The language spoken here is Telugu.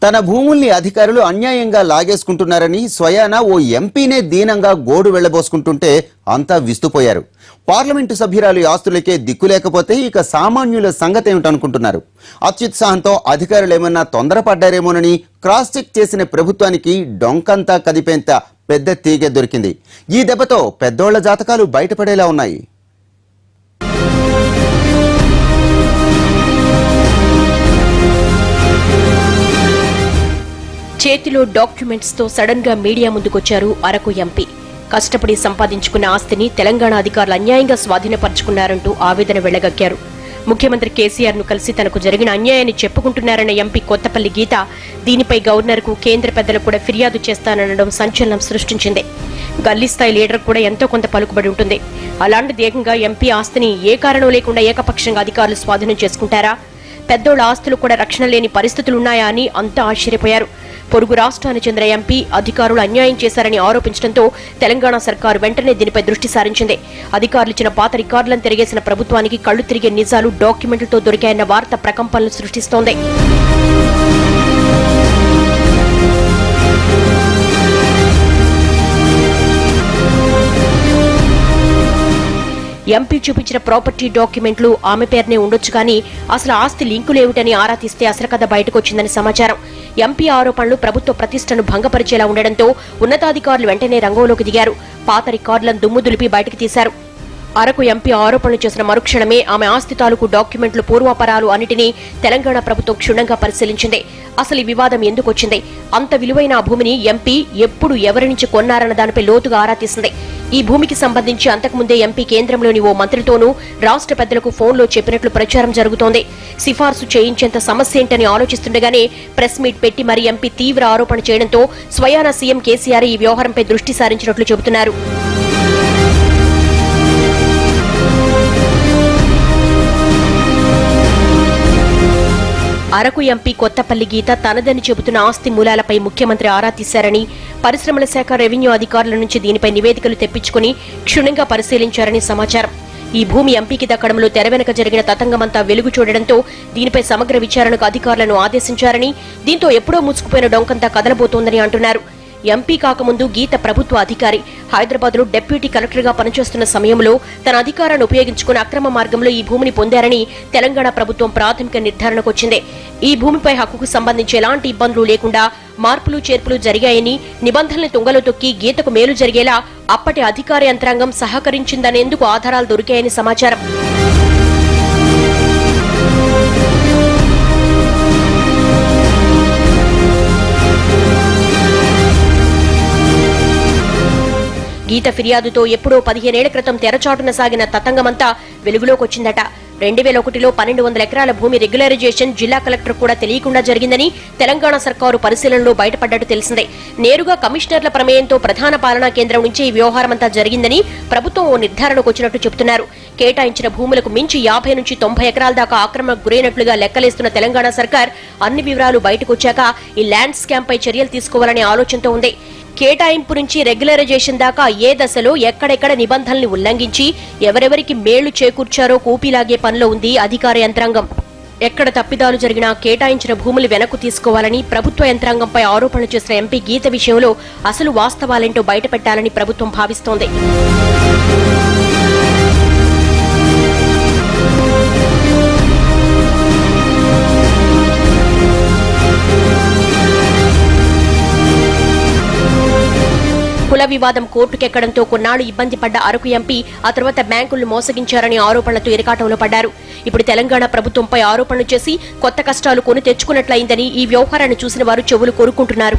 తన భూముల్ని అధికారులు అన్యాయంగా లాగేసుకుంటున్నారని స్వయానా ఓ ఎంపీనే దీనంగా గోడు వెళ్లబోసుకుంటుంటే అంతా విస్తుపోయారు. పార్లమెంటు సభ్యురాలి ఆస్తులకే దిక్కు లేకపోతే ఇక సామాన్యుల సంగతేమిటనుకుంటున్నారు? అత్యుత్సాహంతో అధికారులేమన్నా తొందరపడ్డారేమోనని క్రాస్ చెక్ చేసిన ప్రభుత్వానికి డొంకంతా కదిపేంత పెద్ద తీగె దొరికింది. ఈ దెబ్బతో పెద్దోళ్ల జాతకాలు బయటపడేలా ఉన్నాయి. చేతిలో డాక్యుమెంట్స్ తో సడన్ గా మీడియా ముందుకొచ్చారు అరకు ఎంపీ. కష్టపడి సంపాదించుకున్న ఆస్తిని తెలంగాణ అధికారులు అన్యాయంగా స్వాధీనపరుచుకున్నారంటూ ఆవేదన వెళ్లగక్కారు. ముఖ్యమంత్రి కేసీఆర్ ను కలిసి తనకు జరిగిన అన్యాయాన్ని చెప్పుకుంటున్నారన్న ఎంపీ కొత్తపల్లి గీత దీనిపై గవర్నర్ కు కేంద్ర పెద్దలకు కూడా ఫిర్యాదు చేస్తాననడం సంచలనం సృష్టించింది. గల్లీ స్థాయి లీడర్ కూడా ఎంతో కొంత పలుకుబడి ఉంటుంది. అలాంటిది ఏకంగా ఎంపీ ఆస్తిని ఏ కారణం లేకుండా ఏకపక్షంగా అధికారులు స్వాధీనం చేసుకుంటారా? పెద్దోళ్ల ఆస్తులు కూడా రక్షణ లేని పరిస్థితులున్నాయా అని అంతా ఆశ్చర్యపోయారు. పొరుగు రాష్ట్రానికి చెందిన ఎంపీ అధికారులు అన్యాయం చేశారని ఆరోపించడంతో తెలంగాణ సర్కారు వెంటనే దీనిపై దృష్టి సారించింది. అధికారులు ఇచ్చిన పాత రికార్డులను తిరిగేసిన ప్రభుత్వానికి కళ్లు తిరిగే నిజాలు డాక్యుమెంట్లతో దొరికాయన్న వార్త ప్రకంపనలు సృష్టిస్తోంది. ఎంపీ చూపించిన ప్రాపర్టీ డాక్యుమెంట్లు ఆమె పేరునే ఉండొచ్చు కానీ అసలు ఆస్తి లింకులేమిటని ఆరా తీస్తే అసలు కథ బయటకొచ్చిందని సమాచారం. ఎంపీ ఆరోపణలు ప్రభుత్వ ప్రతిష్టను భంగపరిచేలా ఉండడంతో ఉన్నతాధికారులు వెంటనే రంగంలోకి దిగారు. పాత రికార్డులను దుమ్ము దులిపి బయటకు తీశారు. అరకు ఎంపీ ఆరోపణలు చేసిన మరుక్షణమే ఆమె ఆస్తి తాలూకు డాక్యుమెంట్లు పూర్వాపరాలు అన్నిటినీ తెలంగాణ ప్రభుత్వం క్షుణ్ణంగా పరిశీలించింది. అసలు ఈ వివాదం ఎందుకు వచ్చింది, అంత విలువైన ఆ భూమిని ఎంపీ ఎప్పుడు ఎవరి నుంచి కొన్నారన్న దానిపై లోతుగా ఆరా తీసింది. ఈ భూమికి సంబంధించి అంతకుముందే ఎంపీ కేంద్రంలోని ఓ మంత్రితోనూ రాష్ట్ర పెద్దలకు ఫోన్లో చెప్పినట్లు ప్రచారం జరుగుతోంది. సిఫార్సు చేయించేంత సమస్య ఏంటని ఆలోచిస్తుండగానే ప్రెస్ మీట్ పెట్టి మరీ ఎంపీ తీవ్ర ఆరోపణ చేయడంతో స్వయానా సీఎం కేసీఆర్ ఈ వ్యవహారంపై దృష్టి సారించినట్లు చెబుతున్నారు. అరకు ఎంపీ కొత్తపల్లి గీత తనదని చెబుతున్న ఆస్తి మూలాలపై ముఖ్యమంత్రి ఆరా తీశారని, పరిశ్రమల శాఖ రెవెన్యూ అధికారుల నుంచి దీనిపై నివేదికలు తెప్పించుకుని క్షుణ్ణంగా పరిశీలించారని సమాచారం. ఈ భూమి ఎంపీకి దక్కడంలో తెర వెనుక జరిగిన తతంగమంతా వెలుగు చూడడంతో దీనిపై సమగ్ర విచారణకు అధికారులను ఆదేశించారని, దీంతో ఎప్పుడో మూసుకుపోయిన డొంకంతా కదలబోతోందని అంటున్నారు. ఎంపీ కాకముందు గీత ప్రభుత్వ అధికారి. హైదరాబాద్ లో డిప్యూటీ కలెక్టర్ గా పనిచేస్తున్న సమయంలో తన అధికారాన్ని ఉపయోగించుకుని అక్రమ మార్గంలో ఈ భూమిని పొందారని తెలంగాణ ప్రభుత్వం ప్రాథమిక నిర్ధారణకు వచ్చింది. ఈ భూమిపై హక్కుకు సంబంధించి ఎలాంటి ఇబ్బందులు లేకుండా మార్పులు చేర్పులు జరిగాయని, నిబంధనలు తుంగలో తొక్కి గీతకు మేలు జరిగేలా అప్పటి అధికార యంత్రాంగం సహకరించిందనేందుకు ఆధారాలు దొరికాయని సమాచారం. గీత ఫిర్యాదుతో ఎప్పుడో 15 ఏళ్ల క్రితం తెరచాటున సాగిన తతంగమంతా వెలుగులోకొచ్చిందట. 2001లో 1200 ఎకరాల భూమి రెగ్యులరైజేషన్ జిల్లా కలెక్టర్ కూడా తెలియకుండా జరిగిందని తెలంగాణ సర్కారు పరిశీలనలో బయటపడ్డట్టు తెలిసిందే. నేరుగా కమిషనర్ల ప్రమేయంతో ప్రధాన పాలనా కేంద్రం నుంచి ఈ వ్యవహారమంతా జరిగిందని ప్రభుత్వం ఓ నిర్ధారణకు వచ్చినట్టు చెబుతున్నారు. కేటాయించిన భూములకు మించి 50 నుంచి 90 ఎకరాల దాకా ఆక్రమణకు గురైనట్లుగా లెక్కలేస్తున్న తెలంగాణ సర్కార్ అన్ని వివరాలు బయటకొచ్చాక ఈ ల్యాండ్ స్కామ్ పై చర్యలు తీసుకోవాలనే ఆలోచనతో ఉంది. కేటాయింపు నుంచి రెగ్యులరైజేషన్ దాకా ఏ దశలో ఎక్కడెక్కడ నిబంధనల్ని ఉల్లంఘించి ఎవరెవరికి మేళ్లు చేకూర్చారో కూపీలాగే పనిలో ఉంది అధికార యంత్రాంగం. ఎక్కడ తప్పిదాలు జరిగినా కేటాయించిన భూములు వెనక్కు తీసుకోవాలని ప్రభుత్వ యంత్రాంగంపై ఆరోపణలు చేసిన ఎంపీ గీత విషయంలో అసలు వాస్తవాలేంటో బయటపెట్టాలని ప్రభుత్వం భావిస్తోంది. కుల వివాదం కోర్టుకెక్కడంతో కొన్నాళ్లు ఇబ్బంది పడ్డ అరకు ఎంపీ ఆ తర్వాత బ్యాంకులను మోసగించారని ఆరోపణలతో ఇరకాటంలో పడ్డారు. ఇప్పుడు తెలంగాణ ప్రభుత్వంపై ఆరోపణలు చేసి కొత్త కష్టాలు కొని తెచ్చుకున్నట్లయిందని ఈ వ్యవహారాన్ని చూసిన వారు చెవులు కొరుక్కుంటున్నారు.